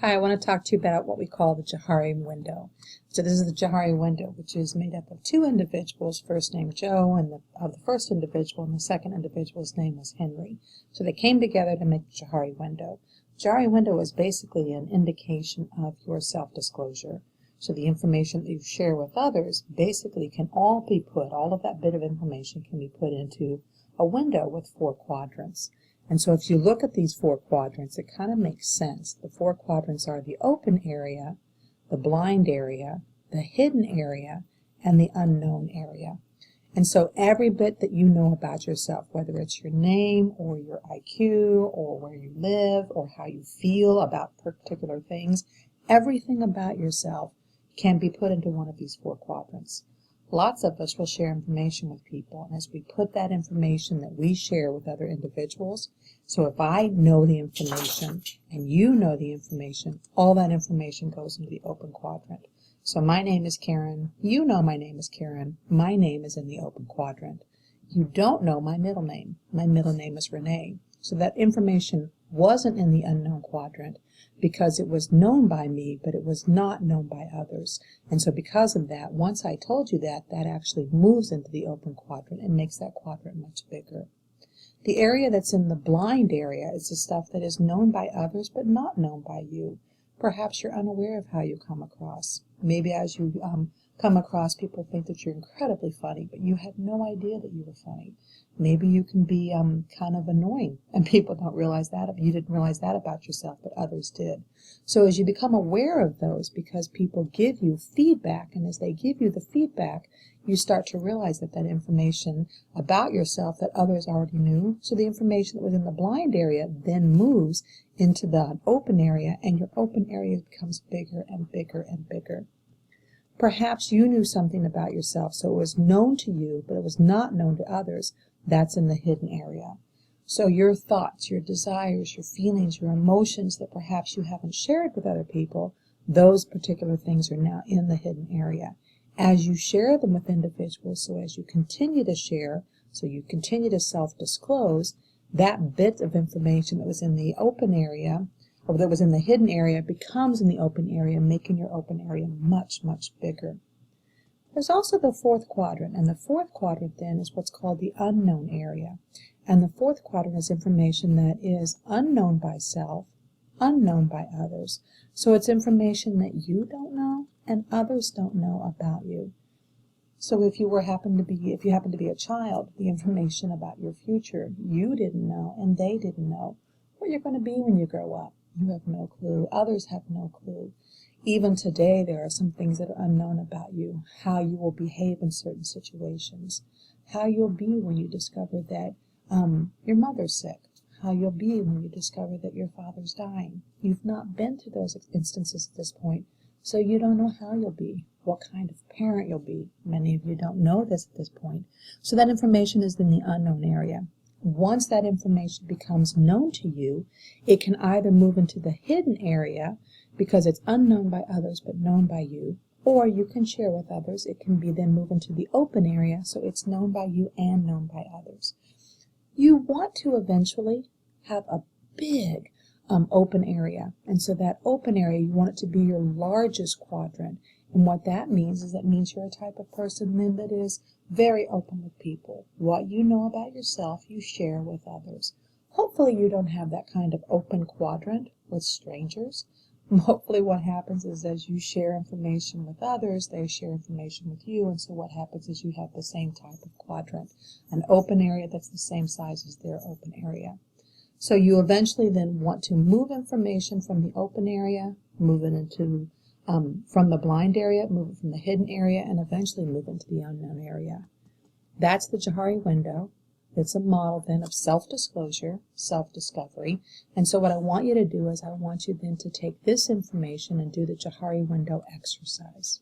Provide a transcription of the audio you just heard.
Hi, I want to talk to you about what we call the Johari window. So this is the Johari window, which is made up of two individuals, first name Joe, and the first individual, and the second individual's name was Henry. So they came together to make the Johari window. Johari window is basically an indication of your self-disclosure. So the information that you share with others basically can all be put, all of that bit of information can be put into a window with 4 quadrants. And so if you look at these 4 quadrants, it kind of makes sense. The 4 quadrants are the open area, the blind area, the hidden area, and the unknown area. And so every bit that you know about yourself, whether it's your name or your IQ or where you live or how you feel about particular things, everything about yourself can be put into one of these 4 quadrants. Lots of us will share information with people, and as we put that information that we share with other individuals, so if I know the information and you know the information, all that information goes into the open quadrant. So my name is Karen, you know my name is Karen, my name is in the open quadrant. You don't know my middle name is Renee. So that information wasn't in the unknown quadrant because it was known by me, but it was not known by others. And so because of that, once I told you that, that actually moves into the open quadrant and makes that quadrant much bigger. The area that's in the blind area is the stuff that is known by others, but not known by you. Perhaps you're unaware of how you come across. Maybe as you come across, people think that you're incredibly funny, but you had no idea that you were funny. Maybe you can be kind of annoying, and people don't realize that. You didn't realize that about yourself, but others did. So as you become aware of those, because people give you feedback, and as they give you the feedback, you start to realize that that information about yourself that others already knew. So the information that was in the blind area then moves into the open area, and your open area becomes bigger and bigger and bigger. Perhaps you knew something about yourself, so it was known to you, but it was not known to others. That's in the hidden area. So your thoughts, your desires, your feelings, your emotions that perhaps you haven't shared with other people, those particular things are now in the hidden area. As you share them with individuals, so as you continue to share, so you continue to self-disclose, that bit of information that was in the open area, or that was in the hidden area, becomes in the open area, making your open area much, much bigger. There's also the 4th quadrant, and the 4th quadrant then is what's called the unknown area. And the 4th quadrant is information that is unknown by self, unknown by others. So it's information that you don't know and others don't know about you. So if you happen to be a child, the information about your future you didn't know and they didn't know. What you're going to be when you grow up, you have no clue. Others have no clue. Even today, there are some things that are unknown about you, how you will behave in certain situations, how you'll be when you discover that your mother's sick, how you'll be when you discover that your father's dying. You've not been through those instances at this point, so you don't know how you'll be, what kind of parent you'll be. Many of you don't know this at this point. So that information is in the unknown area. Once that information becomes known to you, it can either move into the hidden area because it's unknown by others but known by you, or you can share with others. It can be then move into the open area, so it's known by you and known by others. You want to eventually have a big open area, and so that open area, you want it to be your largest quadrant. And what that means is that means you're a type of person then that is very open with people. What you know about yourself, you share with others. Hopefully you don't have that kind of open quadrant with strangers. Hopefully what happens is as you share information with others, they share information with you, and so what happens is you have the same type of quadrant, an open area that's the same size as their open area. So you eventually then want to move information from the open area, move it into from the blind area, move it from the hidden area, and eventually move into the unknown area. That's the Johari window. It's a model then of self-disclosure, self-discovery. And so what I want you to do is I want you then to take this information and do the Johari window exercise.